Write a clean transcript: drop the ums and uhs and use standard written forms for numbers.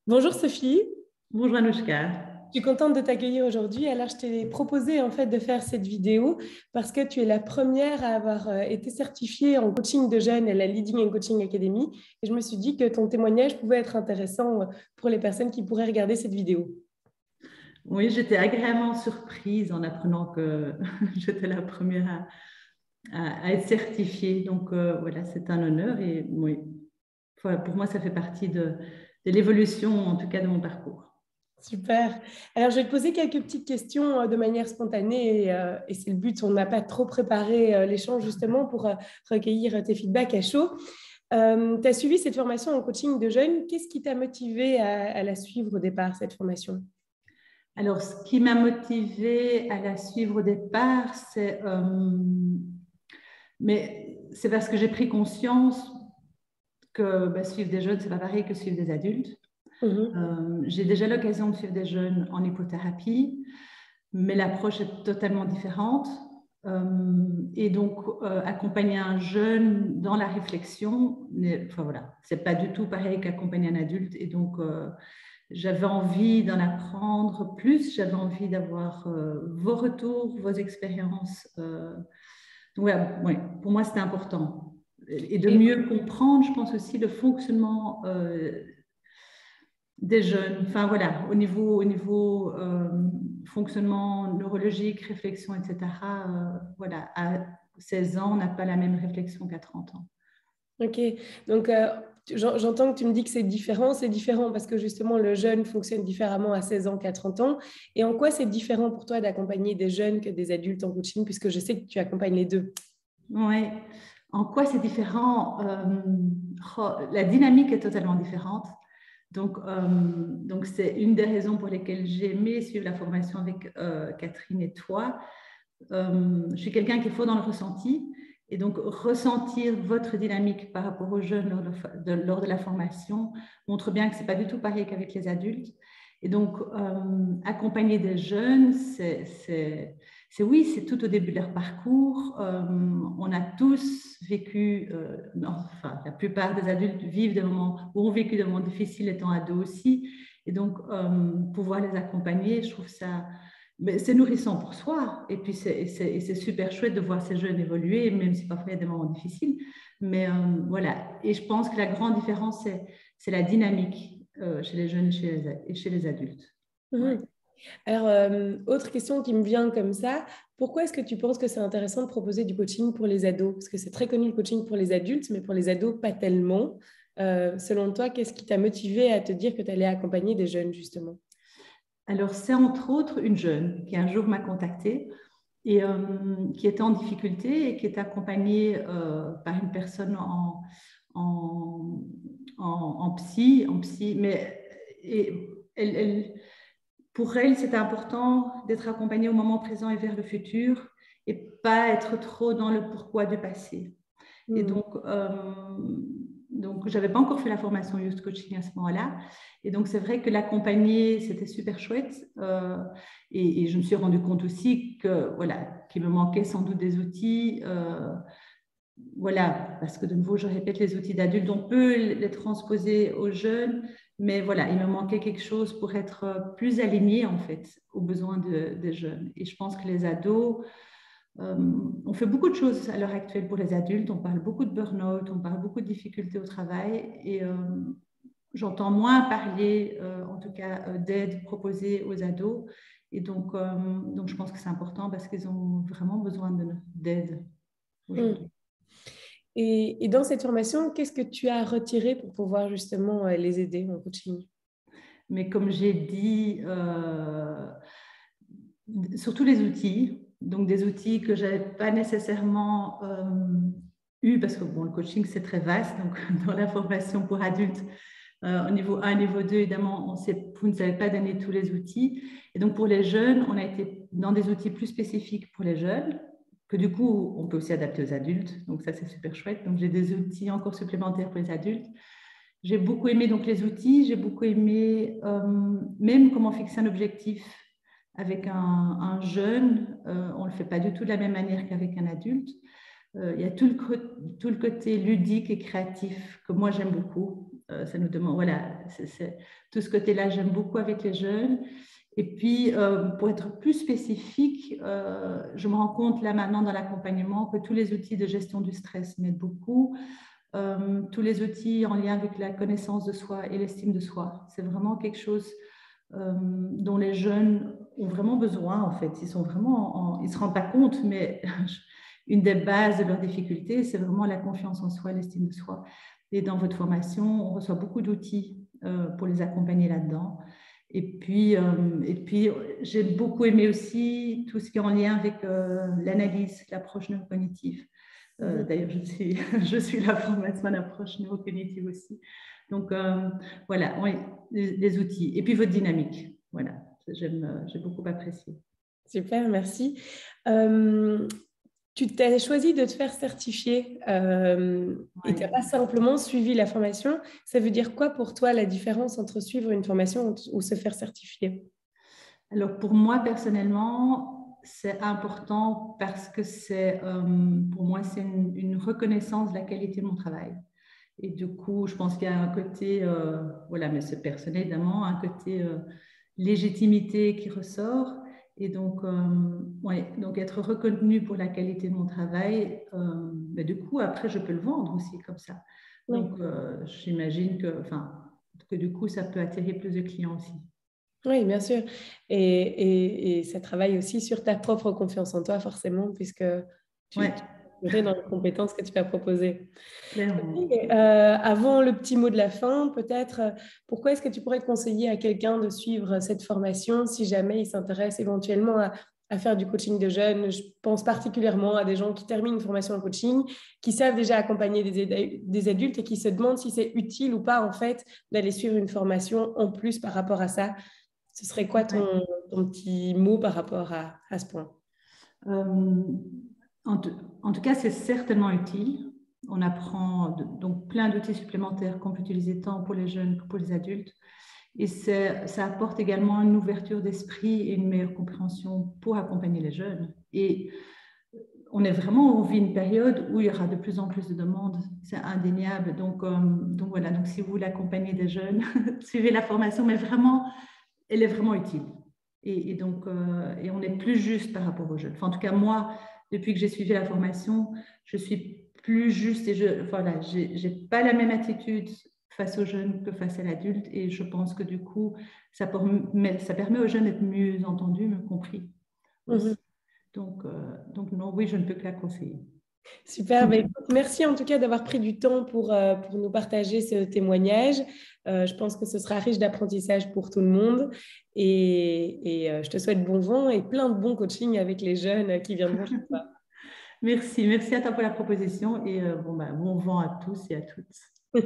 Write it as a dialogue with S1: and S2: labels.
S1: Bonjour Sophie,
S2: Bonjour Anouchka.
S1: je suis contente de t'accueillir aujourd'hui. Alors, je t'ai proposé en fait de faire cette vidéo parce que tu es la première à avoir été certifiée en coaching de jeunes à la Leading and Coaching Academy. Et je me suis dit que ton témoignage pouvait être intéressant pour les personnes qui pourraient regarder cette vidéo.
S2: Oui, j'étais agréablement surprise en apprenant que j'étais la première à être certifiée. Donc voilà, c'est un honneur et oui, voilà, pour moi, ça fait partie de l'évolution, en tout cas de mon parcours.
S1: Super. Alors, je vais te poser quelques petites questions de manière spontanée et c'est le but. On n'a pas trop préparé l'échange justement pour recueillir tes feedbacks à chaud. Tu as suivi cette formation en coaching de jeunes. Qu'est-ce qui t'a motivé à la suivre au départ, cette formation?
S2: Alors, ce qui m'a motivée à la suivre au départ, c'est parce que j'ai pris conscience que suivre des jeunes, c'est pas pareil que suivre des adultes.
S1: Mhm.
S2: J'ai déjà l'occasion de suivre des jeunes en hypothérapie, mais l'approche est totalement différente. Et donc, accompagner un jeune dans la réflexion, enfin voilà, c'est pas du tout pareil qu'accompagner un adulte. Et donc, j'avais envie d'en apprendre plus, j'avais envie d'avoir vos retours, vos expériences. Donc, voilà, ouais, pour moi, c'était important. Et de
S1: Et,
S2: mieux comprendre, je pense aussi, le fonctionnement des jeunes, enfin voilà, au niveau fonctionnement neurologique, réflexion, etc. Voilà, à 16 ans, on n'a pas la même réflexion qu'à 30 ans.
S1: ok, donc j'entends que tu me dis que c'est différent parce que justement le jeune fonctionne différemment à 16 ans qu'à 30 ans. Et en quoi c'est différent pour toi d'accompagner des jeunes que des adultes en coaching, puisque je sais que tu accompagnes les deux?
S2: Ouais. En quoi c'est différent? La dynamique est totalement différente. Donc c'est une des raisons pour lesquelles j'ai aimé suivre la formation avec Catherine et toi. Je suis quelqu'un qui est fort dans le ressenti. Et donc, ressentir votre dynamique par rapport aux jeunes lors de la formation montre bien que ce n'est pas du tout pareil qu'avec les adultes. Et donc, accompagner des jeunes, oui, c'est tout au début de leur parcours. On a tous vécu, enfin, la plupart des adultes vivent des moments ou ont vécu des moments difficiles étant ados aussi. Et donc, pouvoir les accompagner, je trouve ça mais c'est nourrissant pour soi. Et puis, c'est super chouette de voir ces jeunes évoluer, même si parfois il y a des moments difficiles. Mais voilà. Et je pense que la grande différence, c'est la dynamique chez les jeunes et chez les adultes. Ouais.
S1: Mhm. Alors, autre question qui me vient comme ça, pourquoi est-ce que tu penses que c'est intéressant de proposer du coaching pour les ados? Parce que c'est très connu le coaching pour les adultes, mais pour les ados, pas tellement. Selon toi, qu'est-ce qui t'a motivé à te dire que tu allais accompagner des jeunes, justement?
S2: Alors, c'est entre autres une jeune qui un jour m'a contactée et qui était en difficulté et qui est accompagnée par une personne en, en psy, mais et pour elle, c'était important d'être accompagnée au moment présent et vers le futur et pas être trop dans le pourquoi du passé. Et
S1: Mhm.
S2: donc je n'avais pas encore fait la formation Youth Coaching à ce moment-là. Et donc, c'est vrai que l'accompagner, c'était super chouette. Et je me suis rendu compte aussi que, voilà, qu'il me manquait sans doute des outils. Voilà, parce que de nouveau, je répète, les outils d'adultes, on peut les transposer aux jeunes, mais voilà, il me manquait quelque chose pour être plus aligné, en fait, aux besoins des jeunes. Et je pense que les ados, on fait beaucoup de choses à l'heure actuelle pour les adultes. On parle beaucoup de burn-out, on parle beaucoup de difficultés au travail. Et j'entends moins parler, en tout cas, d'aide proposée aux ados. Et donc, je pense que c'est important parce qu'ils ont vraiment besoin d'aide
S1: Mhm.
S2: aujourd'hui.
S1: Et dans cette formation, qu'est-ce que tu as retiré pour pouvoir justement les aider en coaching?
S2: Mais comme j'ai dit, surtout les outils, donc des outils que je n'avais pas nécessairement eu, parce que bon, le coaching, c'est très vaste, donc dans la formation pour adultes, au niveau 1, niveau 2, évidemment, vous ne savez pas donner tous les outils. Et donc, pour les jeunes, on a été dans des outils plus spécifiques pour les jeunes, que du coup, on peut aussi adapter aux adultes. Donc, ça, c'est super chouette. Donc, j'ai des outils encore supplémentaires pour les adultes. J'ai beaucoup aimé donc les outils, j'ai beaucoup aimé même comment fixer un objectif avec un jeune. On ne le fait pas du tout de la même manière qu'avec un adulte. Il y a tout le côté ludique et créatif que moi j'aime beaucoup. ça nous demande, voilà, tout ce côté-là, j'aime beaucoup avec les jeunes. Et puis, pour être plus spécifique, je me rends compte là maintenant dans l'accompagnement que tous les outils de gestion du stress m'aident beaucoup. Tous les outils en lien avec la connaissance de soi et l'estime de soi. C'est vraiment quelque chose dont les jeunes ont vraiment besoin, en fait. Ils ne se rendent pas compte, mais une des bases de leurs difficultés, c'est vraiment la confiance en soi, l'estime de soi. Et dans votre formation, on reçoit beaucoup d'outils pour les accompagner là-dedans. Et puis j'ai beaucoup aimé aussi tout ce qui est en lien avec l'analyse, l'approche neurocognitive. D'ailleurs, je suis la formation en approche neurocognitive aussi. Donc, voilà, oui, les outils. Et puis, votre dynamique. Voilà, j'ai beaucoup apprécié.
S1: Super, merci. Tu t'as choisi de te faire certifier et tu n'as pas simplement suivi la formation. Ça veut dire quoi pour toi la différence entre suivre une formation ou se faire certifier?
S2: Alors, pour moi, personnellement, c'est important parce que pour moi, c'est une reconnaissance de la qualité de mon travail. Et du coup, je pense qu'il y a un côté, voilà, mais c'est personnel évidemment, un côté légitimité qui ressort. Et donc, donc être reconnu pour la qualité de mon travail, mais du coup, après, je peux le vendre aussi comme ça.
S1: Oui.
S2: Donc, j'imagine que du coup, ça peut attirer plus de clients aussi.
S1: Oui, bien sûr. Et ça travaille aussi sur ta propre confiance en toi, forcément, puisque tu es dans les compétences que tu vas proposer. Avant le petit mot de la fin, peut-être, pourquoi est-ce que tu pourrais conseiller à quelqu'un de suivre cette formation si jamais il s'intéresse éventuellement à faire du coaching de jeunes? Je pense particulièrement à des gens qui terminent une formation en coaching, qui savent déjà accompagner des adultes et qui se demandent si c'est utile ou pas, en fait, d'aller suivre une formation en plus par rapport à ça. Ce serait quoi ton petit mot par rapport à ce point?
S2: En tout cas, c'est certainement utile. On apprend donc plein d'outils supplémentaires qu'on peut utiliser tant pour les jeunes que pour les adultes. Et ça apporte également une ouverture d'esprit et une meilleure compréhension pour accompagner les jeunes. Et on on vit une période où il y aura de plus en plus de demandes, c'est indéniable. Donc voilà, donc si vous voulez accompagner des jeunes, suivez la formation, mais vraiment, elle est vraiment utile. Et donc, et on est plus juste par rapport aux jeunes. Enfin, en tout cas, moi, depuis que j'ai suivi la formation, je suis plus juste et j'ai pas la même attitude face aux jeunes que face à l'adulte. Et je pense que du coup, ça permet aux jeunes d'être mieux entendus, mieux compris aussi. Donc non, oui, je ne peux que la conseiller.
S1: Super, merci en tout cas d'avoir pris du temps pour nous partager ce témoignage. Je pense que ce sera riche d'apprentissage pour tout le monde et je te souhaite bon vent et plein de bons coachings avec les jeunes qui viendront chez toi.
S2: Merci à toi pour la proposition et bon vent à tous et à toutes.